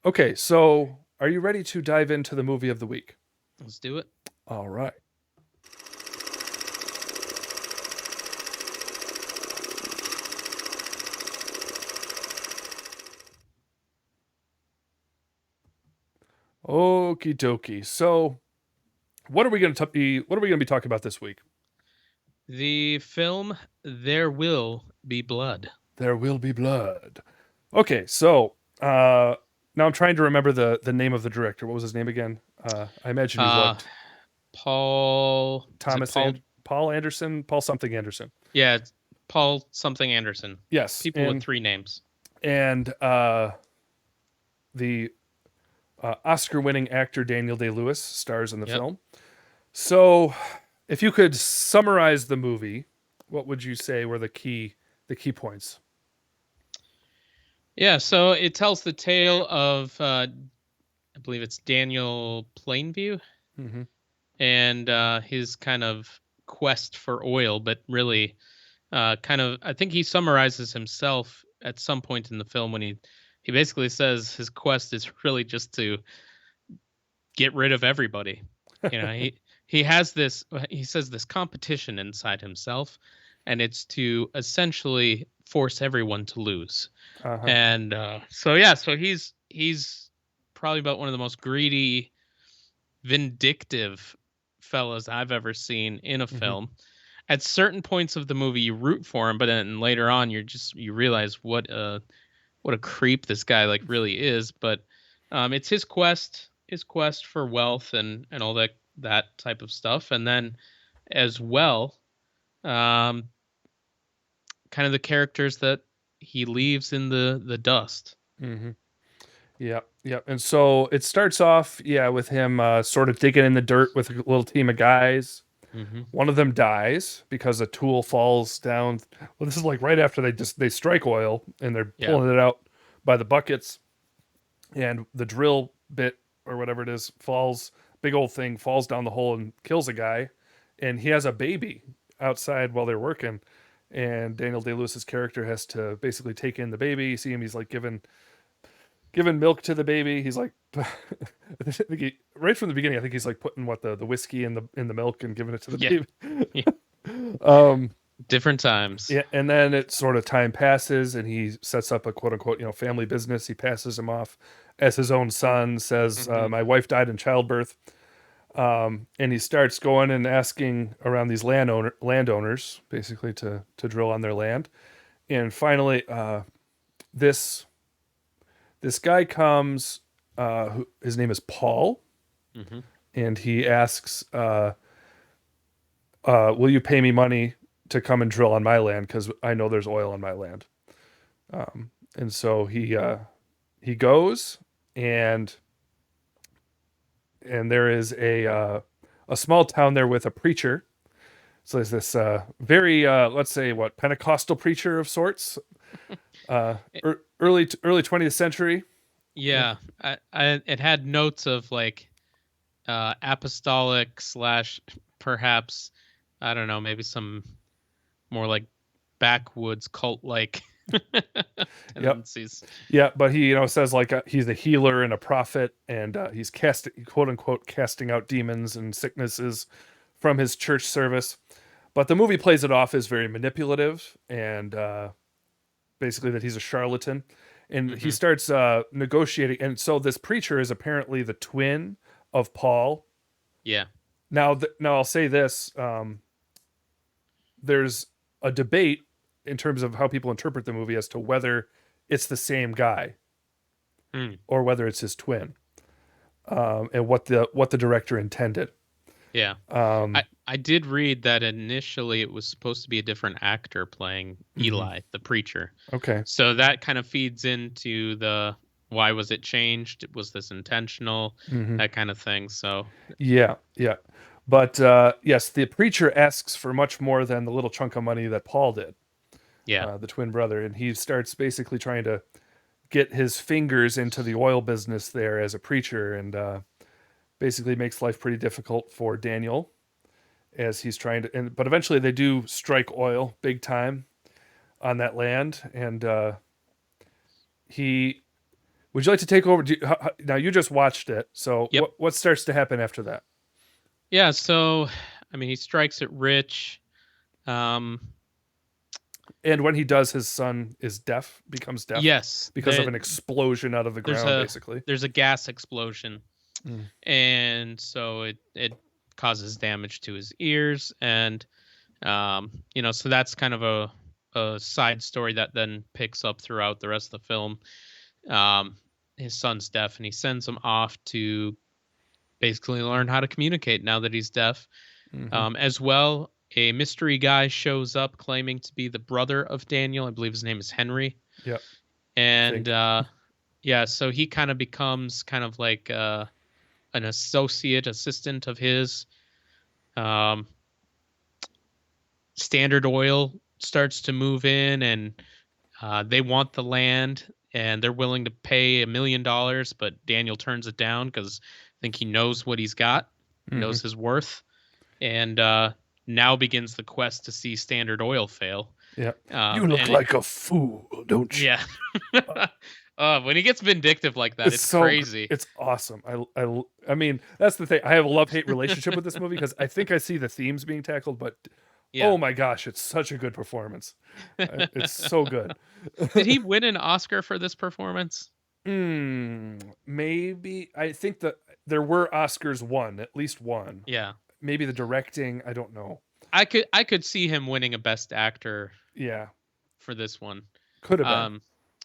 Okay, so are you ready to dive into the movie of the week? Let's do it. All right. Okie dokie. So, what are we going to be talking about this week? The film There Will Be Blood. There will be blood. Okay, so now I'm trying to remember the name of the director. What was his name again? I imagine you've Uh looked. Paul is it Paul? Paul Anderson, Paul something Anderson. Yeah, it's Paul something Anderson. Yes, People with three names. and the Oscar-winning actor Daniel Day-Lewis stars in the Yep. film. So, if you could summarize the movie, what would you say were the key points? Yeah, so it tells the tale of I believe it's Daniel Plainview Mm-hmm. and his kind of quest for oil, but really kind of I think he summarizes himself at some point in the film when he basically says his quest is really just to get rid of everybody. You know, he has this he says this competition inside himself, and it's to essentially force everyone to lose. Uh-huh. And so yeah, so he's probably about one of the most greedy, vindictive fellas I've ever seen in a Mm-hmm. film. At certain points of the movie, you root for him, but then later on, you realize what a creep this guy like really is. But it's his quest for wealth and all that type of stuff, and then as well, um, kind of the characters that he leaves in the dust. Mm-hmm. Yeah, yeah. And so it starts off, yeah, with him sort of digging in the dirt with a little team of guys. Hmm. One of them dies because a tool falls down. Well, this is like right after they strike oil and they're Yeah. pulling it out by the buckets, and the drill bit or whatever it is falls. Big old thing falls down the hole and kills a guy, and he has a baby outside while they're working. And Daniel Day Lewis's character has to basically take in the baby. You see him; he's like giving milk to the baby. He's like, right from the beginning, I think he's like putting the whiskey in the milk and giving it to the Yeah. baby. Yeah. um, Different times. yeah, and then it sort of time passes, and he sets up a quote unquote family business. He passes him off as his own son. Says, Hmm. "My wife died in childbirth," and he starts going and asking around these landowners, basically to drill on their land. And finally, this this guy comes. His name is Paul, Hmm. and he asks, "Will you pay me money to come and drill on my land? Because I know there's oil on my land." And so he goes, and there is a small town there with a preacher. So there's this very let's say what Pentecostal preacher of sorts, uh, early 20th century. Yeah. Yeah, it had notes of like apostolic slash perhaps I don't know, maybe some more like backwoods cult like Yep. tendencies. Yeah, but he says like he's a healer and a prophet, and he's quote unquote casting out demons and sicknesses from his church service. But the movie plays it off as very manipulative and basically that he's a charlatan. And he Hmm. starts negotiating. And so this preacher is apparently the twin of Paul. Yeah. Now I'll say this: there's a debate in terms of how people interpret the movie as to whether it's the same guy Hmm. or whether it's his twin, and what the director intended. Yeah. Um, I did read that initially it was supposed to be a different actor playing mhm. Eli, the preacher. Okay. So that kind of feeds into the why was it changed? Was this intentional? Hmm. That kind of thing. So Yeah, yeah. But yes, the preacher asks for much more than the little chunk of money that Paul did, yeah. the twin brother, and he starts basically trying to get his fingers into the oil business there as a preacher, and basically makes life pretty difficult for Daniel as he's trying to. But eventually, they do strike oil big time on that land, and he Would you like to take over? Now you just watched it, so Yep. what starts to happen after that? Yeah. So, I mean, he strikes it rich. Um, And when he does, his son becomes deaf yes. because of an explosion out of the There's ground, a basically. there's a gas explosion, Mm. and so it causes damage to his ears, and so that's kind of a side story that then picks up throughout the rest of the film. Um, his son's deaf, and he sends him off to basically learn how to communicate now that he's deaf. Hmm. As well, a mystery guy shows up claiming to be the brother of Daniel. I believe his name is Henry. Yep. And yeah, so he kind of becomes kind of like an assistant of his. Um, Standard Oil starts to move in, and they want the land, and they're willing to pay $1 million, but Daniel turns it down because I think he knows what he's got, Hmm. knows his worth, and now begins the quest to see Standard Oil fail. Yep. You look like a fool, don't you? Yeah. When he gets vindictive like that, it's so crazy. it's awesome. I mean, that's the thing. I have a love-hate relationship with this movie because I think I see the themes being tackled, but Yeah. oh my gosh, it's such a good performance. It's so good. Did he win an Oscar for this performance? Maybe. I think that there were Oscars won, at least one. Yeah. Maybe the directing, I don't know. I could see him winning a Best Actor. Yeah. For this one. Could have been.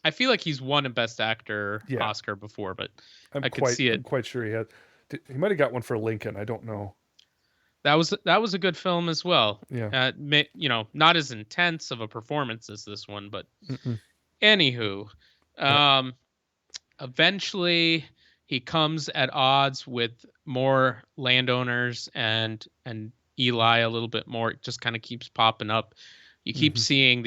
I feel like he's won a Best Actor Oscar before, but I could see it. I'm quite sure he had. He might have got one for Lincoln. I don't know. That was a good film as well. Yeah. Not as intense of a performance as this one, but Mm-mm. anywho, eventually he comes at odds with more landowners and Eli a little bit more. It just kind of keeps popping up. You keep seeing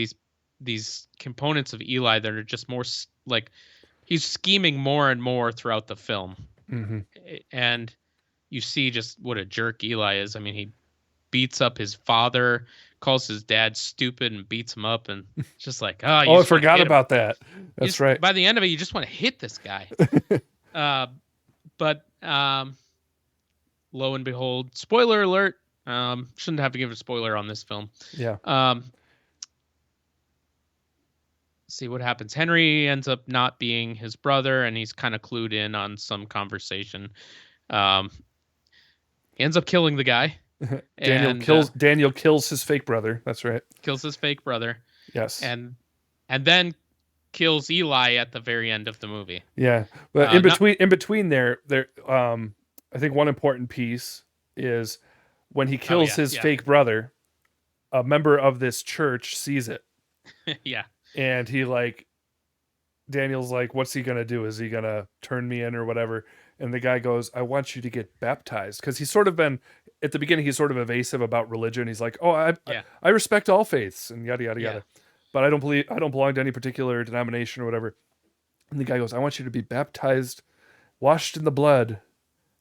these components of Eli that are just more like he's scheming more and more throughout the film. Mm-hmm. And you see just what a jerk Eli is. I mean, he beats up his father, calls his dad stupid, and beats him up, and just like, I forgot about that. That's right. By the end of it, you just want to hit this guy. But lo and behold, spoiler alert. Shouldn't have to give a spoiler on this film. Yeah. See what happens. Henry ends up not being his brother, and he's kind of clued in on some conversation. He ends up killing the guy. Daniel kills his fake brother. That's right. Kills his fake brother. Yes. And then kills Eli at the very end of the movie. Yeah, but in between there, I think one important piece is when he kills his fake brother, a member of this church sees it. Yeah. And Daniel's like, what's he going to do? Is he going to turn me in or whatever? And the guy goes, I want you to get baptized. Because he's sort of been, at the beginning, he's sort of evasive about religion. He's like, I respect all faiths and yada, yada, yada. But I don't belong to any particular denomination or whatever. And the guy goes, I want you to be baptized, washed in the blood.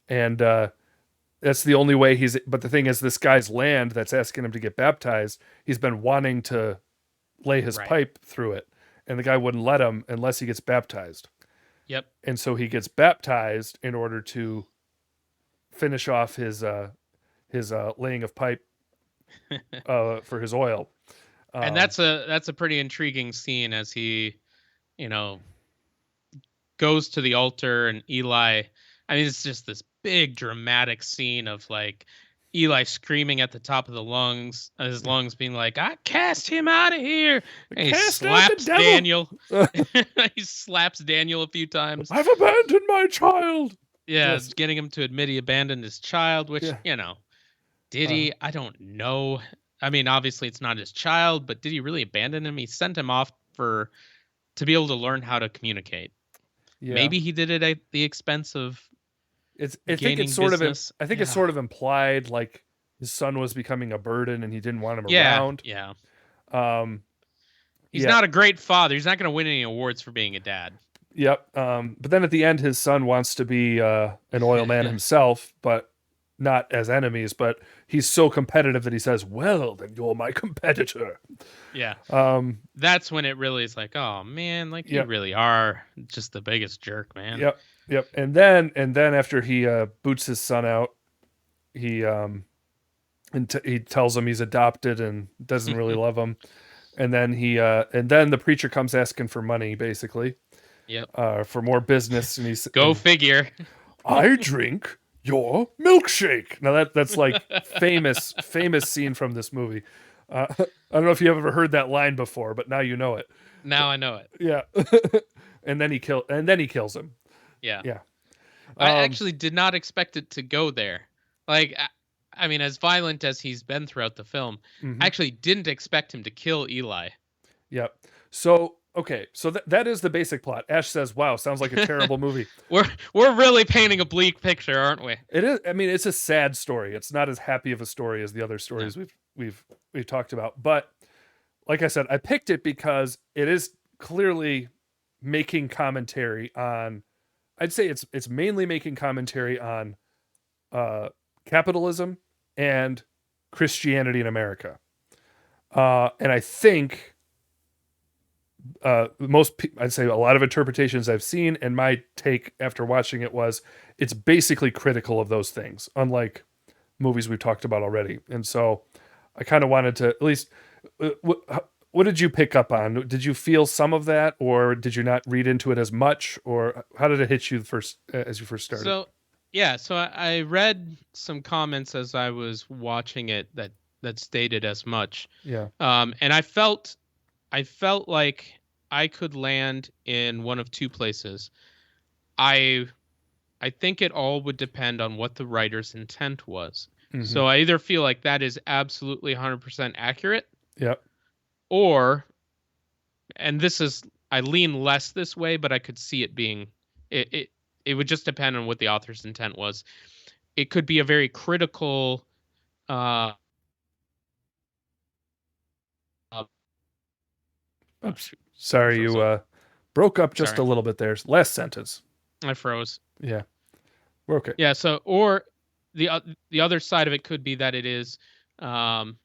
And that's the only way but the thing is, this guy's land that's asking him to get baptized, he's been wanting to lay his pipe through it. And the guy wouldn't let him unless he gets baptized. Yep. And so he gets baptized in order to finish off his laying of pipe for his oil. And that's a pretty intriguing scene as he, goes to the altar, and Eli. I mean, it's just this big dramatic scene of like Eli screaming at the top of his lungs, being like, "I cast him out of here!" And he slaps Daniel. He slaps Daniel a few times. I've abandoned my child. Yeah, yes. Getting him to admit he abandoned his child, which did he? I don't know. I mean, obviously it's not his child, but did he really abandon him? He sent him off to be able to learn how to communicate. Yeah. Maybe he did it at the expense of. I think it's sort of implied, like his son was becoming a burden and he didn't want him around. Yeah. He's not a great father. He's not going to win any awards for being a dad. Yep. But then at the end, his son wants to be an oil man himself, but not as enemies, but he's so competitive that he says, "Well, then you're my competitor." Yeah. Um, That's when it really is like, oh man, like you yep, really are just the biggest jerk, man. yep, yep. And then after he boots his son out, he he tells him he's adopted and doesn't really love him. And then the preacher comes asking for money, basically, Yep. for more business, Go figure. I drink your milkshake. Now that's like famous scene from this movie. I don't know if you ever heard that line before, but now you know it. Now I know it. Yeah. And then he kills him. Yeah. Yeah. I Um, actually did not expect it to go there. Like, I mean, as violent as he's been throughout the film, I mhm. actually didn't expect him to kill Eli. Yep. So okay, so that is the basic plot. Ash says, "Wow, sounds like a terrible movie." we're we're really painting a bleak picture, aren't we? It is. I mean, it's a sad story. It's not as happy of a story as the other No. stories we've talked about. But like I said, I picked it because it is clearly making commentary on. I'd say it's mainly making commentary on uh, capitalism and Christianity in America. And I think I'd say a lot of interpretations I've seen, and my take after watching it was it's basically critical of those things, unlike movies we've talked about already. And so I kind of wanted to at least. What did you pick up on? Did you feel some of that, or did you not read into it as much, or how did it hit you first as you first started? So, yeah, so I read some comments as I was watching it that stated as much. Yeah. And I felt like I could land in one of two places. I I think it all would depend on what the writer's intent was. Mm-hmm. So I either feel like that is absolutely 100% accurate, Yep. or, and this is, I lean less this way, but I could see it being, it would just depend on what the author's intent was. It could be a very critical, uh, uh Oops. shoot, I'm Sorry, so you sorry. broke up just a Sorry, little bit there. Last sentence. I froze. Yeah. We're okay. Yeah. So, or the other side of it could be that it is, um,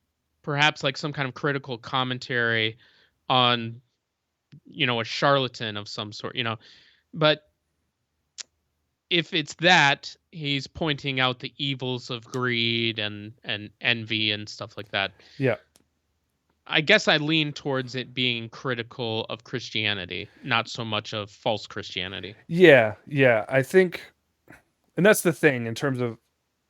perhaps like some kind of critical commentary on, a charlatan of some sort. But if it's that, he's pointing out the evils of greed and envy and stuff like that. Yeah. I guess I lean towards it being critical of Christianity, not so much of false Christianity. Yeah. Yeah. I think, and that's the thing in terms of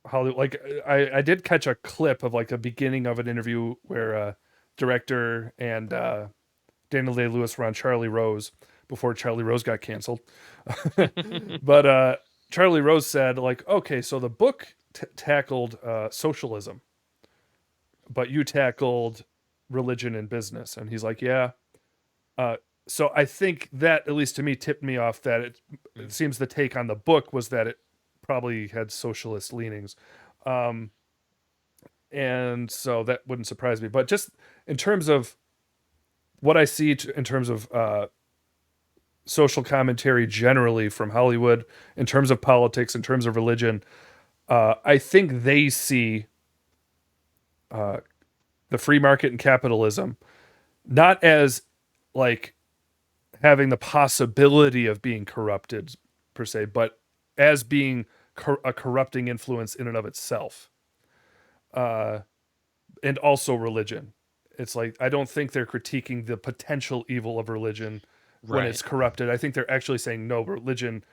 Hollywood. Like, I did catch a clip of like a beginning of an interview where director and Daniel Day Lewis were on Charlie Rose before Charlie Rose got canceled. But Charlie Rose said, like, okay, so the book tackled socialism, but you tackled religion and business. And he's like, yeah. Uh, so I think that, at least to me, tipped me off that it seems the take on the book was that it probably had socialist leanings. Um, and so that wouldn't surprise me. But just in terms of what I see in terms of social commentary generally from Hollywood, in terms of politics, in terms of religion, I think they see uh, the free market and capitalism not as like having the possibility of being corrupted per se, but as being a corrupting influence in and of itself, uh, and also religion. It's like I don't think they're critiquing the potential evil of religion when Right. it's corrupted. I think they're actually saying no, religion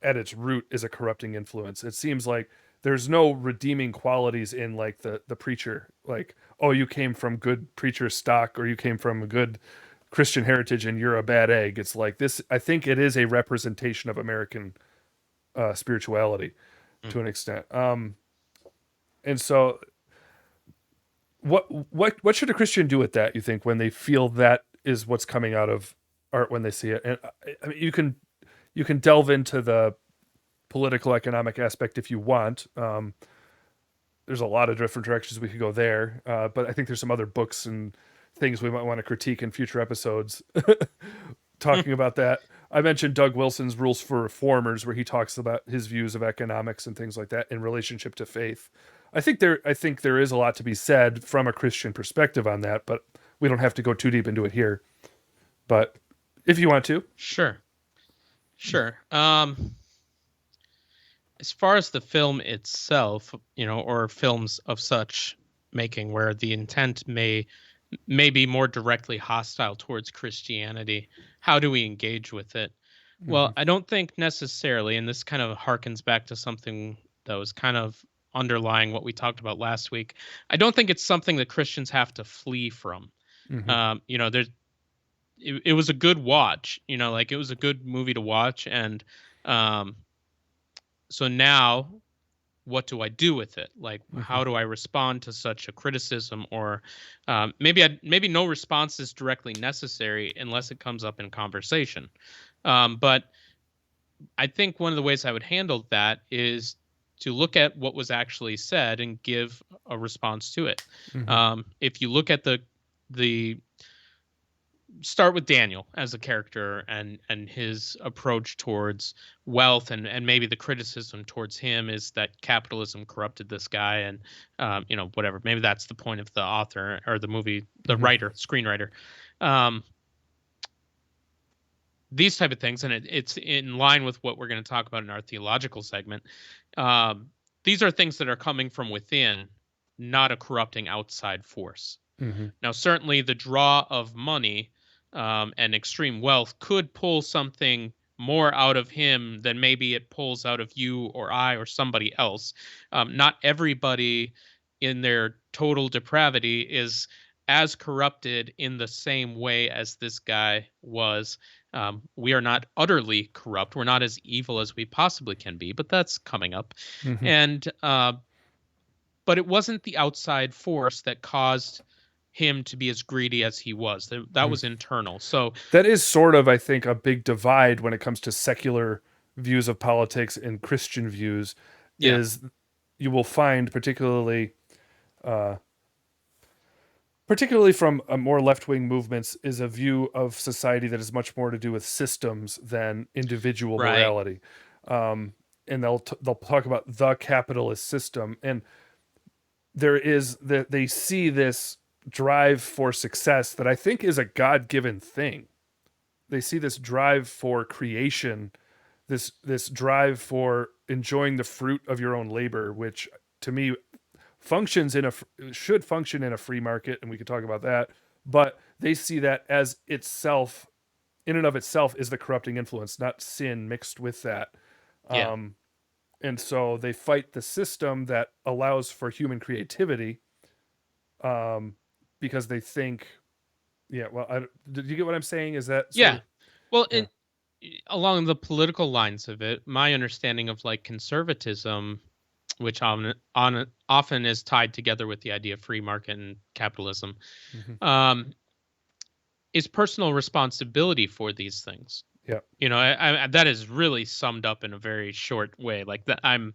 at its root is a corrupting influence. It seems like there's no redeeming qualities in like the preacher, like, oh, you came from good preacher stock or you came from a good Christian heritage and you're a bad egg. It's like this. I think it is a representation of American spirituality Mm. to an extent. And so what should a Christian do with that, you think, when they feel that is what's coming out of art when they see it? And I mean, you can delve into the political economic aspect if you want. There's a lot of different directions we could go there, but I think there's some other books and things we might want to critique in future episodes talking about that. I mentioned Doug Wilson's Rules for Reformers, where he talks about his views of economics and things like that in relationship to faith. I think there is a lot to be said from a Christian perspective on that, but we don't have to go too deep into it here. But if you want to, Sure, sure. As far as the film itself, or films of such making where the intent may be more directly hostile towards Christianity, how do we engage with it? hmm Well, I don't think necessarily, and this kind of harkens back to something that was kind of underlying what we talked about last week. I don't think it's something that Christians have to flee from. hmm There's it was a good watch, like it was a good movie to watch, and um, so now what do I do with it? Like, hmm how do I respond to such a criticism? Or maybe no response is directly necessary unless it comes up in conversation. But I think one of the ways I would handle that is to look at what was actually said and give a response to it. hmm If you look at the start with Daniel as a character and his approach towards wealth, and maybe the criticism towards him is that capitalism corrupted this guy, and whatever, maybe that's the point of the author or the movie, the hmm writer, screenwriter. um these type of things, and it's in line with what we're going to talk about in our theological segment. um these are things that are coming from within, not a corrupting outside force. hmm Now, certainly the draw of money, and extreme wealth could pull something more out of him than maybe it pulls out of you or I or somebody else. Not everybody in their total depravity is as corrupted in the same way as this guy was. We are not utterly corrupt. We're not as evil as we possibly can be, but that's coming up. hmm And but it wasn't the outside force that caused him to be as greedy as he was. That was internal. So That is sort of, I think, a big divide when it comes to secular views of politics and Christian views. yeah, Is you will find uh, particularly from a more left-wing movements, is a view of society that is much more to do with systems than individual right. morality. And they'll talk about the capitalist system, and there is that they see this drive for success that I think is a God-given thing. They see this drive for creation, this drive for enjoying the fruit of your own labor, which to me functions in a should function in a free market, and we could talk about that. But they see that as itself, in and of itself, is the corrupting influence, not sin mixed with that. Yeah. Um, and so they fight the system that allows for human creativity, um, because they think, yeah. Well, did you get what I'm saying? Is that sort Yeah. of Well, yeah? along the political lines of it, my understanding of like conservatism, which often is tied together with the idea of free market and capitalism, hmm um, is personal responsibility for these things. Yeah. That is really summed up in a very short way. Like that, I'm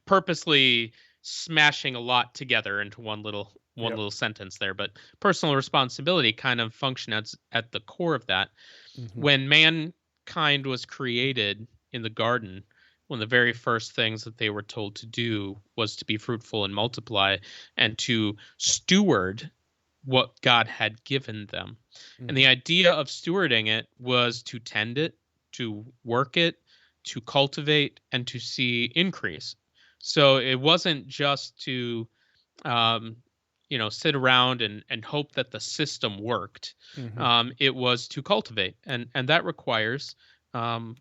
purposely smashing a lot together into one Yep. little sentence there. But personal responsibility kind of functions at the core of that. hmm When mankind was created in the garden, one of the very first things that they were told to do was to be fruitful and multiply, and to steward what God had given them. And hmm the idea of stewarding it was to tend it, to work it, to cultivate, and to see increase. So it wasn't just to um, sit around and hope that the system worked. hmm It was to cultivate, and that requires um,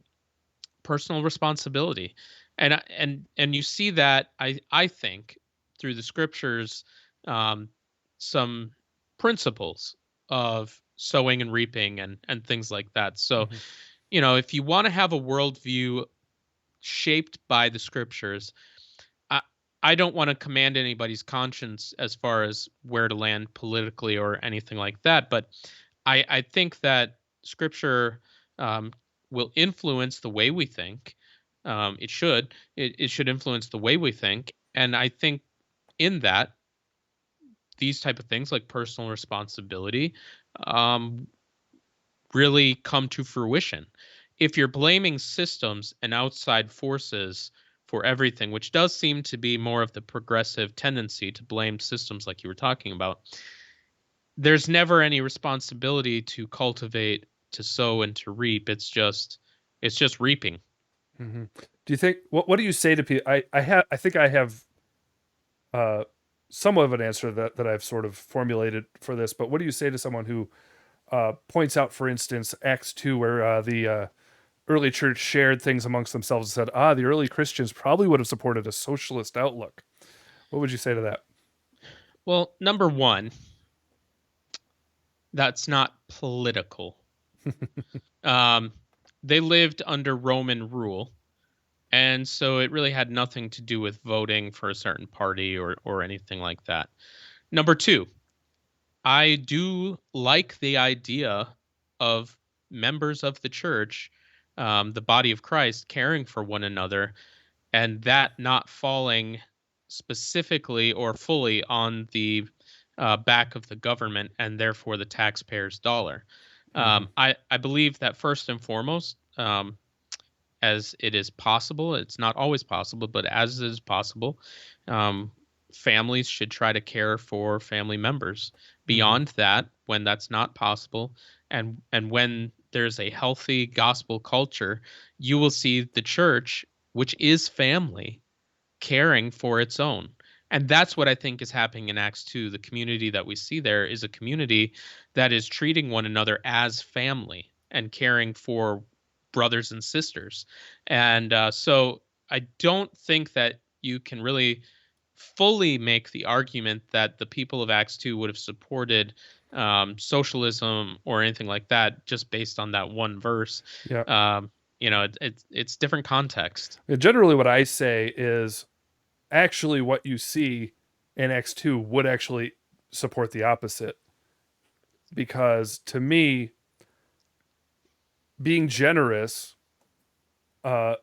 personal responsibility. And you see that, I think, through the scriptures, um, some principles of sowing and reaping and things like that. So, hmm if you want to have a worldview shaped by the scriptures, I I don't want to command anybody's conscience as far as where to land politically or anything like that, but I think that scripture um, will influence the way we think. It should influence the way we think, and I think in that, these type of things like personal responsibility um, really come to fruition. if you're blaming systems and outside forces for everything, which does seem to be more of the progressive tendency to blame systems like you were talking about, there's never any responsibility to cultivate, to sow, and to reap. It's just reaping. Hmm. Do you think what do you say to people? I think I have somewhat of an answer that I've sort of formulated for this, but what do you say to someone who points out, for instance, Acts 2, where the early church shared things amongst themselves and said, the early Christians probably would have supported a socialist outlook. What would you say to that? Well, number one, that's not political. Um, they lived under Roman rule, and so it really had nothing to do with voting for a certain party or anything like that. Number two, I do like the idea of members of the church, the body of Christ, caring for one another, and that not falling specifically or fully on the back of the government and therefore the taxpayer's dollar. Hmm. I believe that first and foremost, as it is possible, it's not always possible, but as it is possible, um, families should try to care for family members. Hmm. Beyond that, when that's not possible, and when there's a healthy gospel culture, you will see the church, which is family, caring for its own. And that's what I think is happening in Acts 2. The community that we see there is a community that is treating one another as family and caring for brothers and sisters. And so I don't think that you can really fully make the argument that the people of Acts 2 would have supported socialism or anything like that just based on that one verse. Yeah. It's different context. Generally, what I say is actually what you see in X2 would actually support the opposite. Because to me, being generous, uh,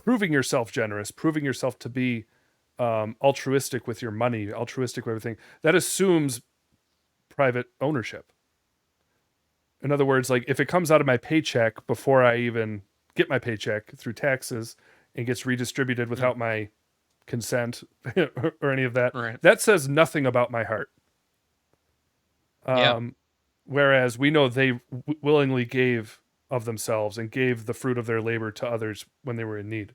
proving yourself generous, proving yourself to be altruistic with your money, altruistic with everything, that assumes private ownership. In other words, like if it comes out of my paycheck before I even get my paycheck through taxes and gets redistributed Mm, without my consent or any of that, right. that says nothing about my heart. Yeah. Um, Whereas we know they willingly gave of themselves and gave the fruit of their labor to others when they were in need.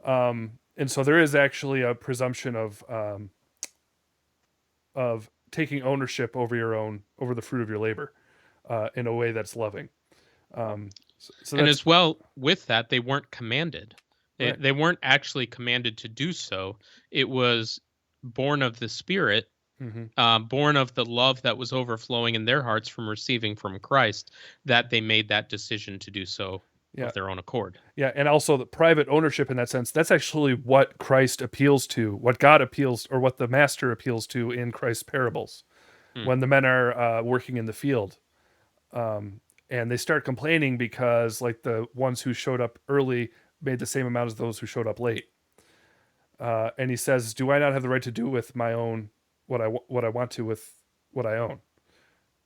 And so there is actually a presumption of taking ownership over the fruit of your labor in a way that's loving. So And that's as well with that, they weren't commanded. They right. they weren't actually commanded to do so. It was born of the Spirit, Hmm. born of the love that was overflowing in their hearts from receiving from Christ, that they made that decision to do so Yeah, of their own accord. yeah, and also the private ownership in that sense. That's actually what Christ appeals to, what God appeals, or what the Master appeals to in Christ's parables. Hmm. When the men are working in the field, and they start complaining because like the ones who showed up early made the same amount as those who showed up late. And he says, "Do I not have the right to do with my own what I want to with what I own?"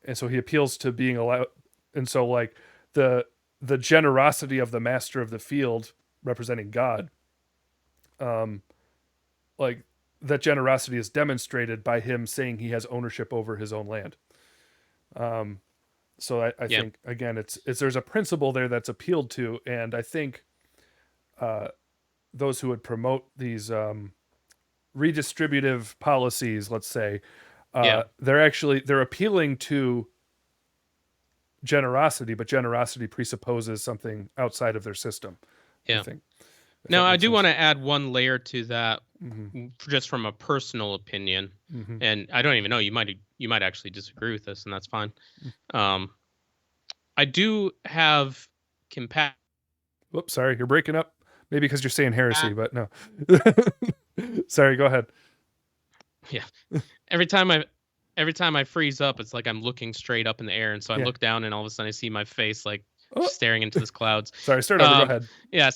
And so he appeals to being allowed. And so like the the generosity of the master of the field, representing God, um, like that generosity is demonstrated by him saying he has ownership over his own land. Um, so I Yeah. think again, it's there's a principle there that's appealed to, and I think uh, those who would promote these redistributive policies, let's say, Yeah. they're appealing to generosity, but generosity presupposes something outside of their system. I Yeah. think, if Now, that I makes do want sense. to add one layer to that, Hmm. just from a personal opinion, Hmm. and I don't even know, you might actually disagree with this, and that's fine. Um, I do have compassion. Whoops, sorry, you're breaking up. Maybe because you're saying heresy, but no. Sorry, go ahead. Yeah. Every time I every time I freeze up, it's like I'm looking straight up in the air, and so I Yeah. look down, and all of a sudden I see my face like Oh, staring into the clouds. sorry. Start over. Go Um, ahead. yeah.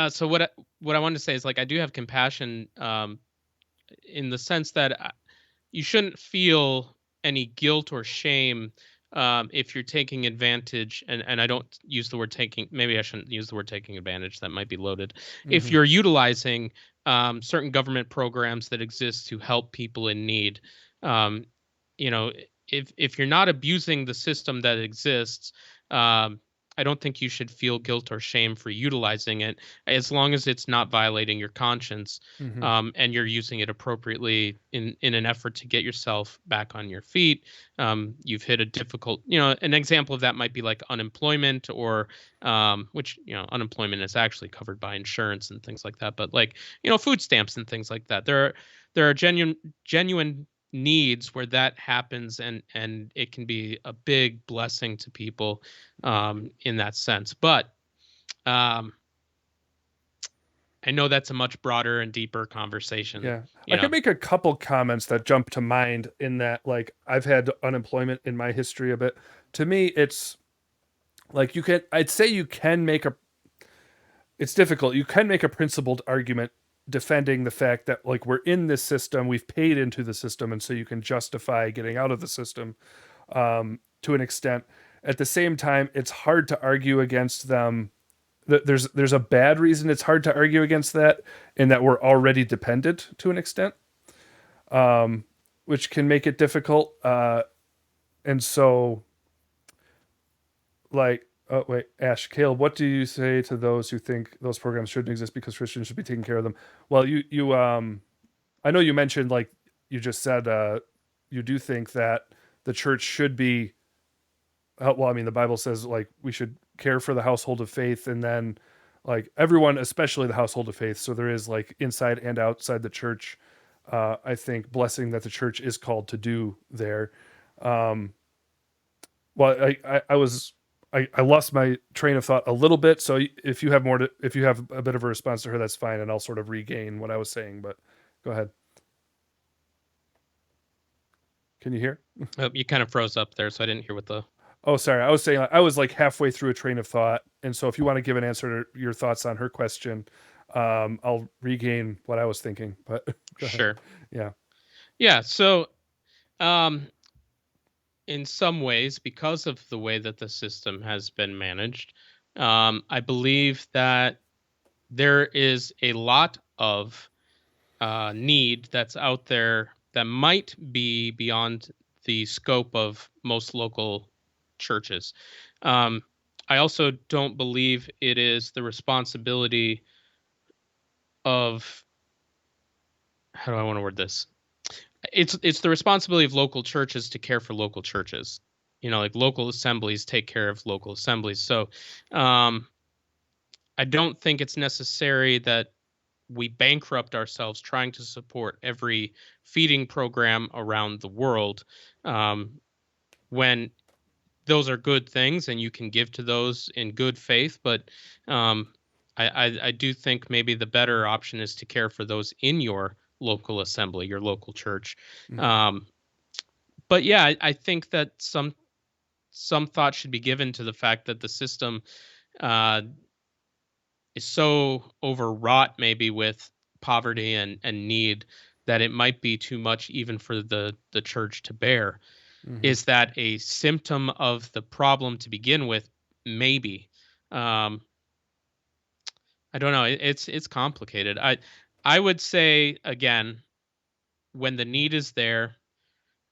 So what I wanted to say is like I do have compassion, in the sense that you shouldn't feel any guilt or shame if you're taking advantage, and I don't use the word taking, maybe I shouldn't use the word taking advantage, that might be loaded. If Hmm. you're utilizing certain government programs that exist to help people in need, um, you know, if you're not abusing the system that exists, um, I don't think you should feel guilt or shame for utilizing it, as long as it's not violating your conscience, Hmm. and you're using it appropriately in an effort to get yourself back on your feet. You've hit a difficult, an example of that might be like unemployment, or which, unemployment is actually covered by insurance and things like that, but like, food stamps and things like that. There are genuine needs where that happens, and it can be a big blessing to people in that sense. But um I know that's a much broader and deeper conversation, Yeah. you I could know. make a couple comments that jump to mind in that, like, I've had unemployment in my history a bit. To me, it's like I'd say you can make a, it's difficult. You can make a principled argument defending the fact that, like, we're in this system, we've paid into the system, and so you can justify getting out of the system to an extent. At the same time, it's hard to argue against them. There's a bad reason it's hard to argue against that, in that we're already dependent to an extent, which can make it difficult. And so, like, oh wait, Ash, Caleb, what do you say to those who think those programs shouldn't exist because Christians should be taking care of them? Well, I know you mentioned, like, you just said, you do think that the church should be. Well, I mean, the Bible says, like, we should care for the household of faith, and then, like, everyone, especially the household of faith. So there is, like, inside and outside the church. I think blessing that the church is called to do there. Um, well, I lost my train of thought a little bit. So if you have more to, if you have a bit of a response to her, that's fine, and I'll sort of regain what I was saying. But go ahead. Can you hear? Oh, you kind of froze up there, so I didn't hear what the. Oh, sorry. I was saying, I was like halfway through a train of thought, and so if you want to give an answer to your thoughts on her question, I'll regain what I was thinking. But go ahead. Sure. Yeah. Yeah, so um in some ways, because of the way that the system has been managed, I believe that there is a lot of need that's out there that might be beyond the scope of most local churches. Um, I also don't believe it is the responsibility of, how do I want to word this? It's the responsibility of local churches to care for local churches. Like local assemblies take care of local assemblies. So um, I don't think it's necessary that we bankrupt ourselves trying to support every feeding program around the world, um, when those are good things and you can give to those in good faith. But um, I do think maybe the better option is to care for those in your local assembly, your local church. Hmm. Um, but yeah, I think that some thought should be given to the fact that the system uh, is so overwrought, maybe with poverty and need, that it might be too much even for the church to bear. Hmm. Is that a symptom of the problem to begin with? Maybe. Um, I don't know. It's complicated. I would say again, when the need is there,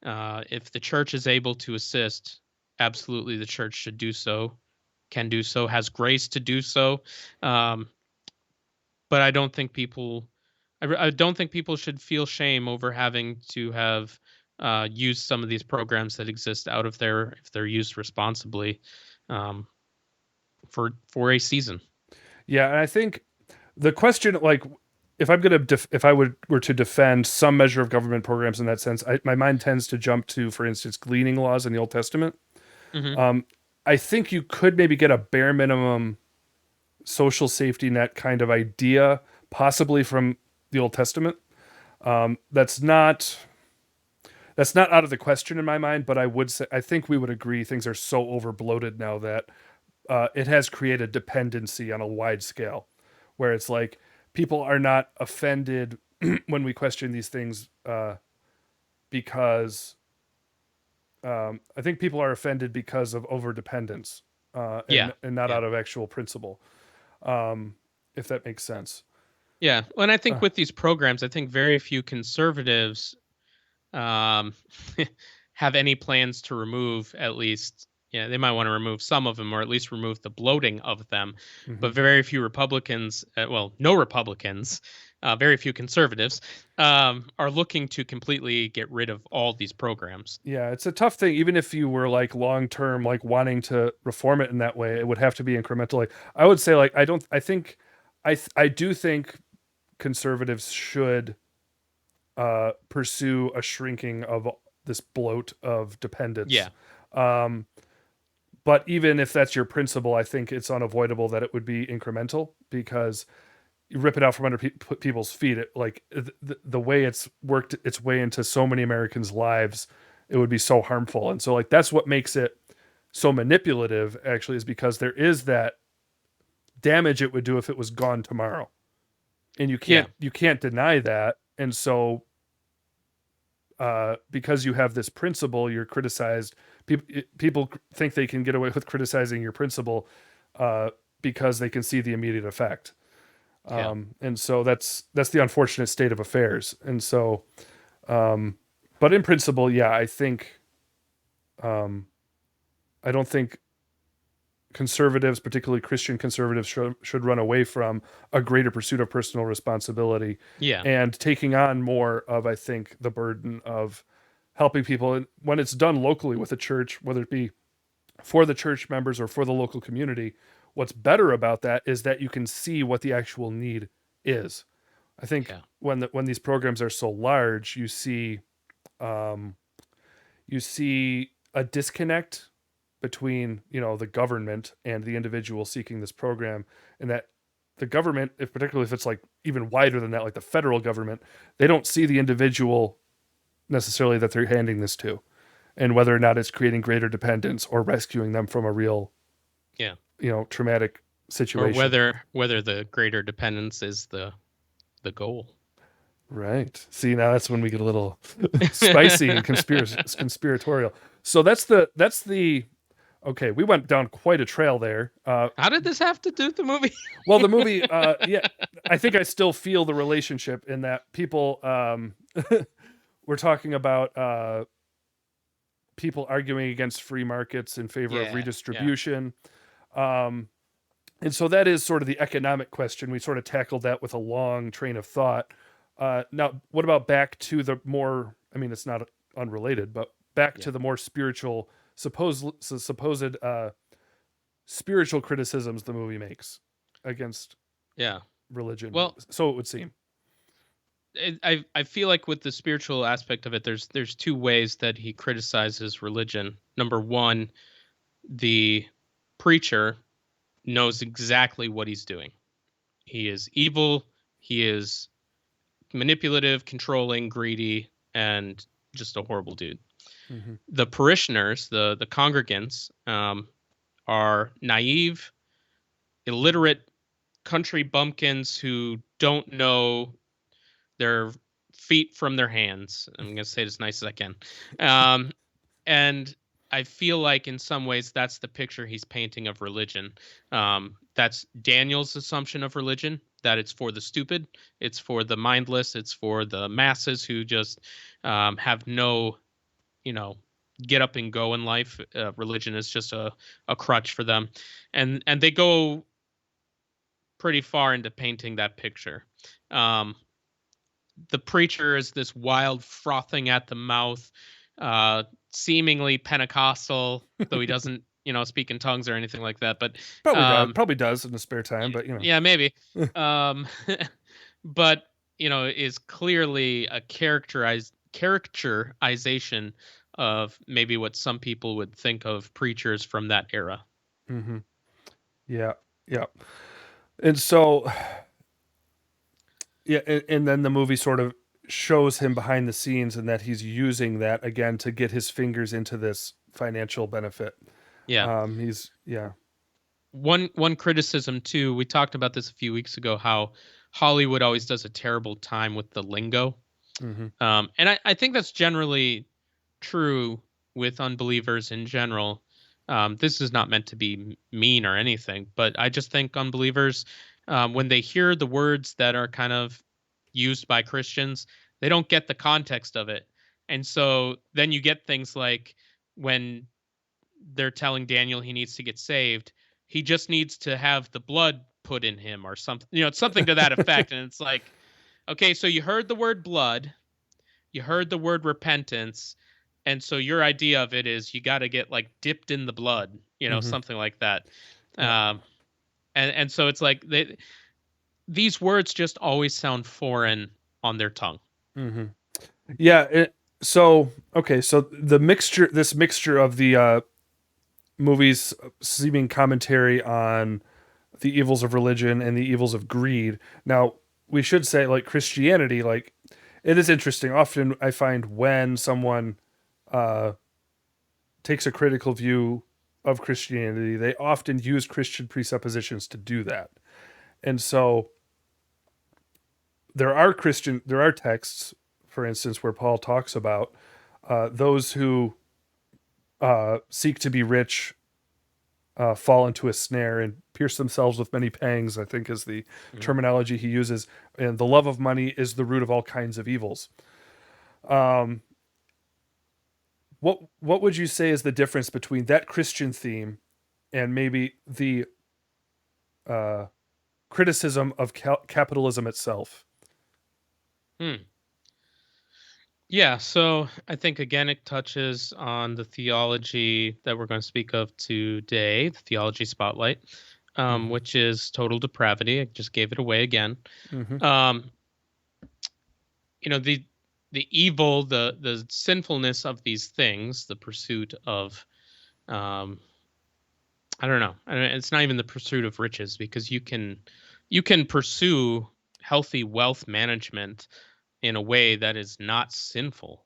if the church is able to assist, absolutely the church should do so, can do so, has grace to do so. Um, but I don't think people should feel shame over having to have used some of these programs that exist out of there if they're used responsibly, um, for a season. Yeah, and I think the question, like, if I'm gonna, if I would were to defend some measure of government programs in that sense, my mind tends to jump to, for instance, gleaning laws in the Old Testament. Hmm. Um, I think you could maybe get a bare minimum social safety net kind of idea, possibly from the Old Testament. Um, that's not that's not out of the question in my mind, but I would say I think we would agree things are so over bloated now that it has created dependency on a wide scale, where it's like people are not offended when we question these things because I think people are offended because of over dependence, Yeah. and not Yeah. out of actual principle. Um, if that makes sense. Yeah. And I think Uh, with these programs, I think very few conservatives um, have any plans to remove at least, yeah, they might want to remove some of them or at least remove the bloating of them. But mhm. very few Republicans, well, no Republicans, very few conservatives are looking to completely get rid of all these programs. Yeah, it's a tough thing. Even if you were like long term, like wanting to reform it in that way, it would have to be incremental. Like I would say, like I don't. I think, I do think conservatives should pursue a shrinking of this bloat of dependence. Yeah. Um, but even if that's your principle, I think it's unavoidable that it would be incremental because you rip it out from under people's feet. It, like the way it's worked its way into so many Americans' lives, it would be so harmful. And so, like, that's what makes it so manipulative. Actually, is because there is that damage it would do if it was gone tomorrow, and Yeah. you can't deny that. And so, because you have this principle, you're criticized. People think they can get away with criticizing your principle because they can see the immediate effect. Yeah. And so that's the unfortunate state of affairs. And so, but in principle, yeah, I think, I don't think conservatives, particularly Christian conservatives, should run away from a greater pursuit of personal responsibility Yeah. and taking on more of, I think, the burden of helping people. And when it's done locally with a church, whether it be for the church members or for the local community, what's better about that is that you can see what the actual need is. I think Yeah. when these programs are so large, um, you see a disconnect between, the government and the individual seeking this program, and that the government, if particularly if it's like even wider than that, like the federal government, they don't see the individual necessarily that they're handing this to, and whether or not it's creating greater dependence or rescuing them from a real, Yeah. traumatic Or situation. whether the greater dependence is the goal. Right. See, now that's when we get a little spicy and conspiratorial. So that's the okay. We went down quite a trail there. How did this have to do with the movie? Well, the movie, yeah, I think I still feel the relationship in that people, we're talking about people arguing against free markets in favor of Yeah. Yeah. redistribution. Um, and so that is sort of the economic question. We sort of tackled that with a long train of thought. Now, what about back to the more, I mean, it's not unrelated, but back Yeah. to the more spiritual, supposed spiritual criticisms the movie makes against Yeah. religion. Well, So it would seem. I feel like with the spiritual aspect of it, there's two ways that he criticizes religion. Number one, the preacher knows exactly what he's doing. He is evil. He is manipulative, controlling, greedy, and just a horrible dude. Hmm. The parishioners, the congregants, are naive, illiterate country bumpkins who don't know their feet from their hands. I'm going to say it as nice as I can. Um, and I feel like in some ways that's the picture he's painting of religion. That's Daniel's assumption of religion, that it's for the stupid, it's for the mindless, it's for the masses who just have no, you know, get up and go in life. Religion is just a crutch for them. And they go pretty far into painting that picture. Um, the preacher is this wild, frothing at the mouth, seemingly Pentecostal, though he doesn't, speak in tongues or anything like that. But um, Probably does in the spare time, but yeah, maybe. Um, but is clearly a characterization of maybe what some people would think of preachers from that era. hmm yeah, yeah. And so, yeah, and then the movie sort of shows him behind the scenes and that he's using that again to get his fingers into this financial benefit. Yeah. He's yeah. One criticism too, we talked about this a few weeks ago, how Hollywood always does a terrible time with the lingo. Hmm. And I think that's generally true with unbelievers in general. This is not meant to be mean or anything, but I just think unbelievers, when they hear the words that are kind of used by Christians, they don't get the context of it. And so then you get things like when they're telling Daniel he needs to get saved, he just needs to have the blood put in him or something. It's something to that effect. And it's like, okay, so you heard the word blood, you heard the word repentance, and so your idea of it is you got to get like dipped in the blood, Mm-hmm. something like that. Yeah. Um, and so it's like these words just always sound foreign on their tongue. Mm-hmm. Yeah. So okay, so this mixture of the movie's seeming commentary on the evils of religion and the evils of greed. Now, we should say, like, Christianity, like, it is interesting. Often I find when someone uh, takes a critical view of Christianity, they often use Christian presuppositions to do that. And so there are texts, for instance, where Paul talks about those who seek to be rich fall into a snare and pierce themselves with many pangs, I think is the Mhm. terminology he uses. And the love of money is the root of all kinds of evils. Um, what would you say is the difference between that Christian theme and maybe the uh, criticism of capitalism itself? Hmm. Yeah, so I think again it touches on the theology that we're going to speak of today, the theology spotlight, Mm-hmm. which is total depravity. I just gave it away again. Mm-hmm. Um, the evil, the sinfulness of these things, the pursuit of um, it's not even the pursuit of riches because you can pursue healthy wealth management in a way that is not sinful.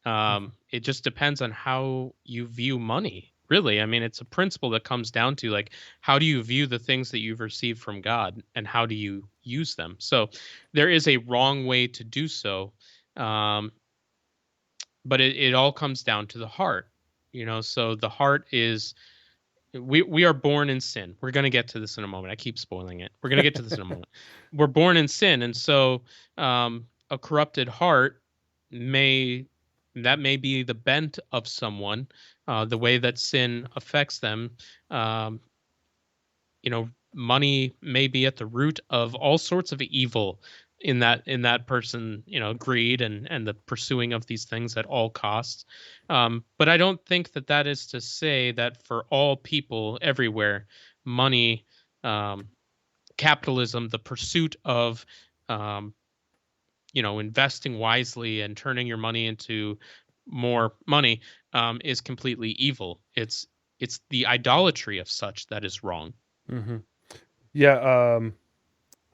It just depends on how you view money. Really, I mean, it's a principle that comes down to like, how do you view the things that you've received from God, and how do you use them? So, there is a wrong way to do so, um, but it all comes down to the heart. So the heart is we are born in sin. We're going to get to this in a moment. I keep spoiling it. We're going to get to this in a moment. We're born in sin, and so a corrupted heart may that may be the bent of someone, the way that sin affects them. Um, Money may be at the root of all sorts of evil in that person, greed and the pursuing of these things at all costs. But I don't think that is to say that for all people everywhere, money, um, capitalism, the pursuit of um, investing wisely and turning your money into more money, is completely evil. It's the idolatry of such that is wrong. Mm-hmm. Yeah.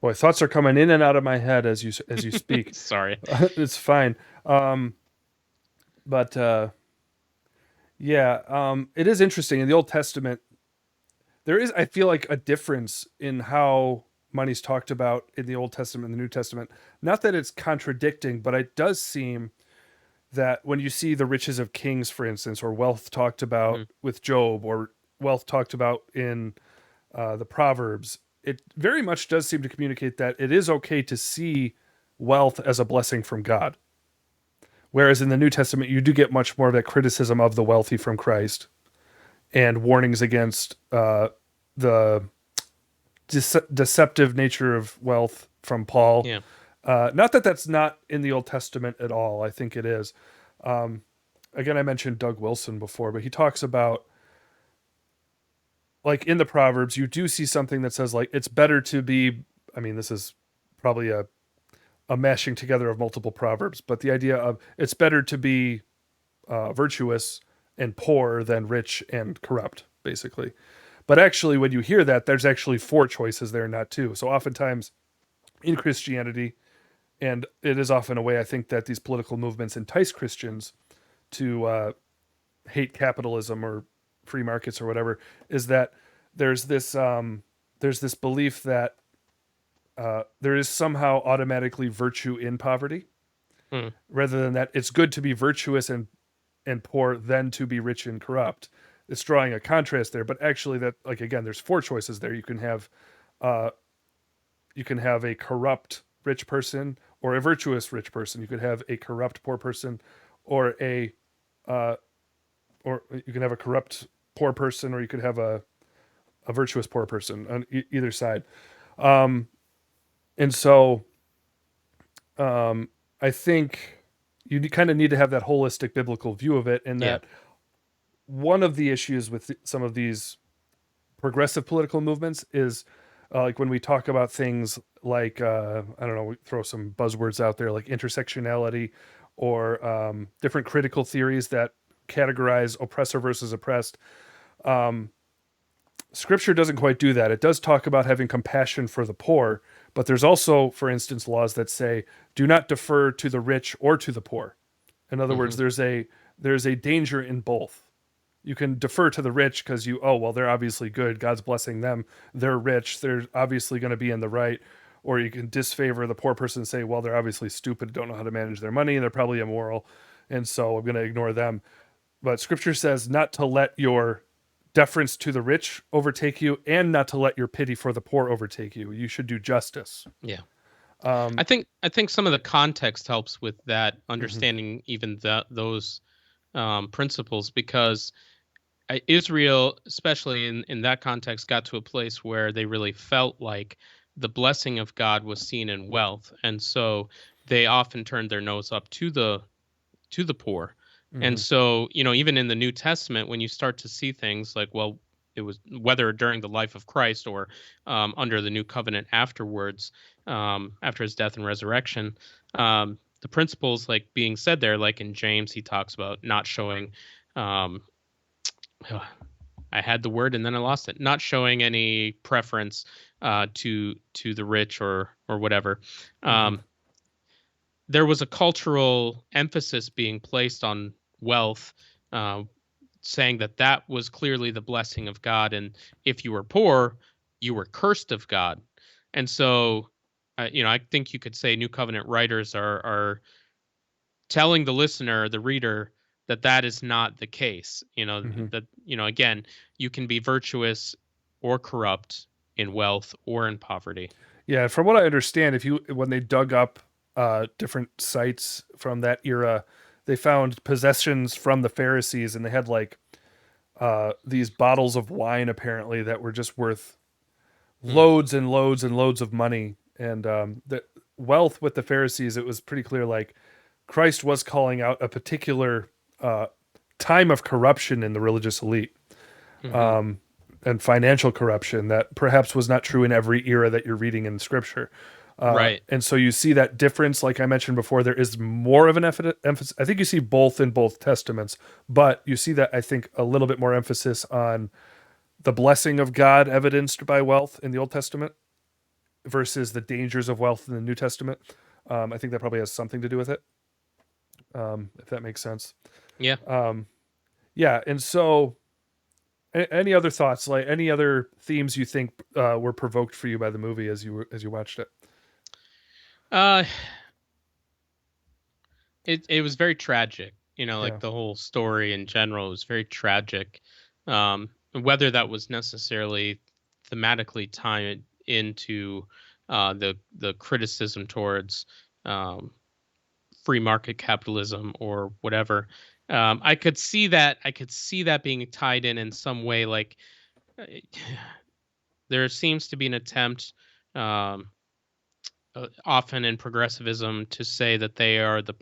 Boy, thoughts are coming in and out of my head as you speak. Sorry. It's fine. Um, but yeah, it is interesting in the Old Testament. There is, I feel like, a difference in how money's talked about in the Old Testament and the New Testament. Not that it's contradicting, but it does seem that when you see the riches of kings, for instance, or wealth talked about Mhm. with Job, or wealth talked about in the Proverbs, it very much does seem to communicate that it is okay to see wealth as a blessing from God. Whereas in the New Testament, you do get much more of that criticism of the wealthy from Christ and warnings against the deceptive nature of wealth from Paul. Yeah. Not that that's not in the Old Testament at all. I think it is. Um, Again, I mentioned Doug Wilson before, but he talks about, like, in the Proverbs, you do see something that says, like, it's better to be. I mean, this is probably a mashing together of multiple proverbs, but the idea of it's better to be virtuous and poor than rich and corrupt, basically. But actually, when you hear that, there's actually four choices there, not two. So oftentimes in Christianity, and it is often a way I think that these political movements entice Christians to hate capitalism or free markets or whatever, is that there's this there's this belief that there is somehow automatically virtue in poverty, Mm. rather than that it's good to be virtuous and and poor than to be rich and corrupt. It's drawing a contrast there, but actually, that, like, again, there's four choices there. Uh, you can have a corrupt rich person or a virtuous rich person. You could have a corrupt poor person, or a uh, or you can have a corrupt poor person, or you could have a virtuous poor person on either side. Um, and so I think you kind of need to have that holistic biblical view of it, and Yeah. that one of the issues with some of these progressive political movements is like when we talk about things like I don't know, we throw some buzzwords out there like intersectionality, or different critical theories that categorize oppressor versus oppressed. Um, Scripture doesn't quite do that. It does talk about having compassion for the poor, but there's also, for instance, laws that say do not defer to the rich or to the poor. In other Hmm. words, there's a danger in both. You can defer to the rich because oh well, they're obviously good, God's blessing them, they're rich, they're obviously going to be in the right. Or you can disfavor the poor person and say, well, they're obviously stupid, don't know how to manage their money, and they're probably immoral, and so I'm going to ignore them. But Scripture says not to let your deference to the rich overtake you, and not to let your pity for the poor overtake you. You should do justice. Yeah. Um, I think some of the context helps with that, mhm, understanding even those principles, because Israel, especially in that context, got to a place where they really felt like the blessing of God was seen in wealth, and so they often turned their nose up to the poor. And mhm, so, even in the New Testament, when you start to see things like, well, it was whether during the life of Christ or under the new covenant afterwards, after his death and resurrection, the principles like being said there, like in James, he talks about not showing. Um, I had the word and then I lost it. Not showing any preference to the rich or whatever. mhm. Um, there was a cultural emphasis being placed on wealth, uh, saying that that was clearly the blessing of God, and if you were poor, you were cursed of God. And so, I think you could say New Covenant writers are telling the listener, the reader, that that is not the case. Mhm. That again, you can be virtuous or corrupt in wealth or in poverty. Yeah, from what I understand, if you when they dug up different sites from that era, they found possessions from the Pharisees, and they had like these bottles of wine apparently that were just worth Hmm. loads and loads and loads of money. And the wealth with the Pharisees, it was pretty clear like Christ was calling out a particular uh, time of corruption in the religious elite, Hmm. um, and financial corruption that perhaps was not true in every era that you're reading in Scripture. Right. And so you see that difference, like I mentioned before. There is more of an emphasis. I think you see both in both testaments, but you see that I think a little bit more emphasis on the blessing of God evidenced by wealth in the Old Testament versus the dangers of wealth in the New Testament. I think that probably has something to do with it, if that makes sense. Yeah. Um, yeah, and so any other thoughts, like any other themes you think were provoked for you by the movie as you watched it? Uh, it was very tragic. Like Yeah. the whole story in general was very tragic. Whether that was necessarily thematically tied into the criticism towards um, free market capitalism or whatever, I could see that. I could see that being tied in some way. Like uh, there seems to be an attempt. Um, Often in progressivism to say that they are the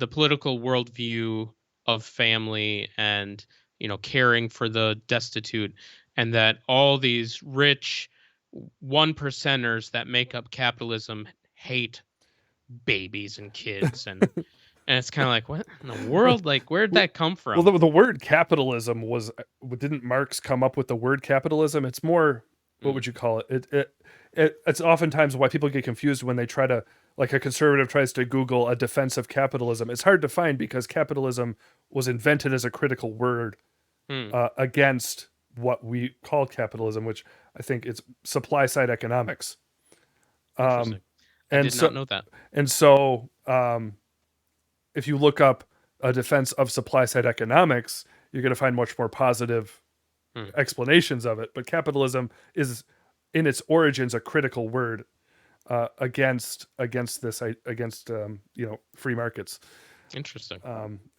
political worldview of family and caring for the destitute, and that all these rich one percenters that make up capitalism hate babies and kids, and it's kind of like, what in the world, like where'd Well, that come well, from? the word capitalism was didn't Marx come up with the word capitalism? It's more, what Mm, would you call it? It's oftentimes why people get confused when they try to, like, a conservative tries to Google a defense of capitalism. It's hard to find because capitalism was invented as a critical word mm, against what we call capitalism, which I think it's supply side economics. Um, interesting. I and did not so know that. and so if you look up a defense of supply side economics, you're going to find much more positive Hmm. explanations of it. But capitalism is, in its origins, a critical word against this against free markets. Interesting.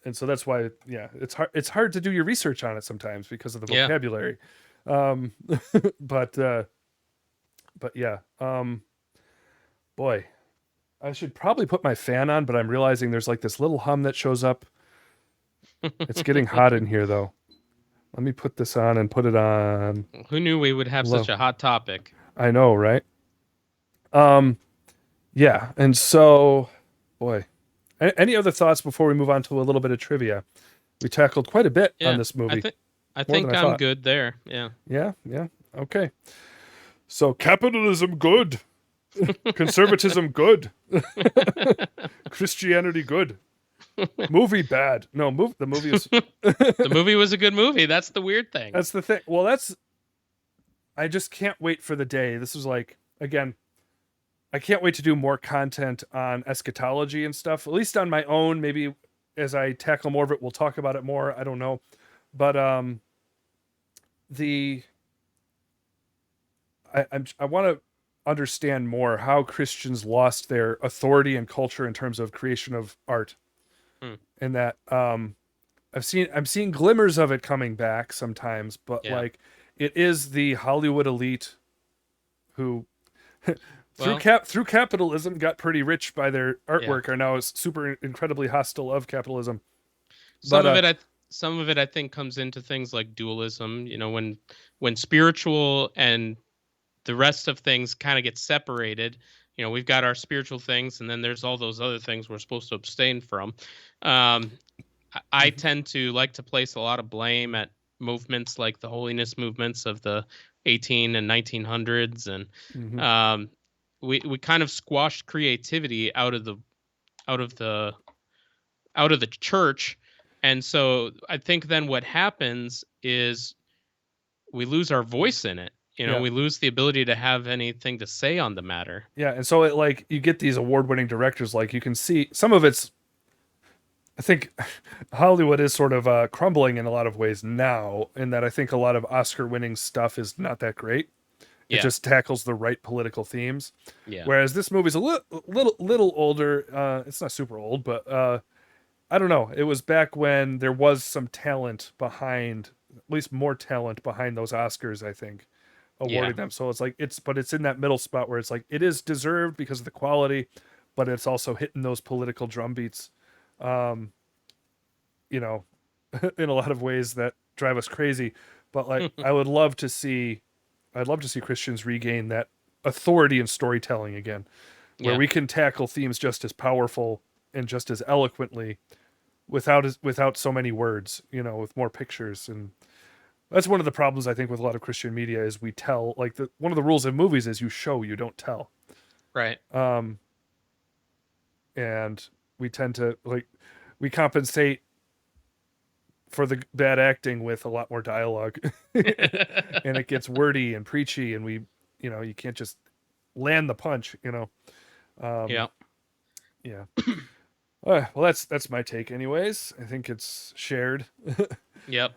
And so that's why, yeah, it's hard to do your research on it sometimes because of the Yeah. vocabulary. Um, but yeah, boy, I should probably put my fan on, but I'm realizing there's like this little hum that shows up. It's getting hot in here though. Let me put this on and put it on Who knew we would have low. such a hot topic? I know, right? Um, yeah, and so, boy, any other thoughts before we move on to a little bit of trivia? We tackled quite a bit on Yeah, this I movie, think I more than think I I'm thought. good there. Yeah. Yeah, yeah, okay. So capitalism good, conservatism good, Christianity good, movie bad. No, the movie is. The movie was a good movie. That's the weird thing. That's the thing. Well, I just can't wait for the day. This is like, again, I can't wait to do more content on eschatology and stuff, at least on my own. Maybe as I tackle more of it, we'll talk about it more. I don't know. But the I want to understand more how Christians lost their authority and culture in terms of creation of art. Hmm. And that I'm seeing glimmers of it coming back sometimes, but Yeah. like it is the Hollywood elite who Well, through capitalism got pretty rich by their yeah. artwork are now super incredibly hostile of capitalism. Some But of it some of it I think comes into things like dualism, when spiritual and the rest of things kind of get separated. We've got our spiritual things, and then there's all those other things we're supposed to abstain from. Um, I tend to like to place a lot of blame at movements like the holiness movements of the 18 and 1900s, and Mhm. we kind of squashed creativity out of the out of the church. And so I think then what happens is we lose our voice in it. Yeah. We lose the ability to have anything to say on the matter. Yeah, and so it like you get these award-winning directors, like you can see some of it's. I think Hollywood is sort of crumbling in a lot of ways now, in that I think a lot of Oscar-winning stuff is not that great. It Yeah. just tackles the right political themes. Yeah. Whereas this movie's a little older. It's not super old, but I don't know. It was back when there was some talent behind, at least more talent behind those Oscars, I think, Yeah. awarding them. So it's like it's in that middle spot where it's like it is deserved because of the quality, but it's also hitting those political drum beats, um, you know, in a lot of ways that drive us crazy. But like I'd love to see Christians regain that authority in storytelling again, where Yeah. we can tackle themes just as powerful and just as eloquently without so many words, with more pictures. And that's one of the problems I think with a lot of Christian media is we tell, like, one of the rules of movies is you show, you don't tell. Right. And we tend to we compensate for the bad acting with a lot more dialogue, and it gets wordy and preachy, and you can't just land the punch. Yeah. Yeah. Well, that's my take, anyways. I think it's shared. Yep.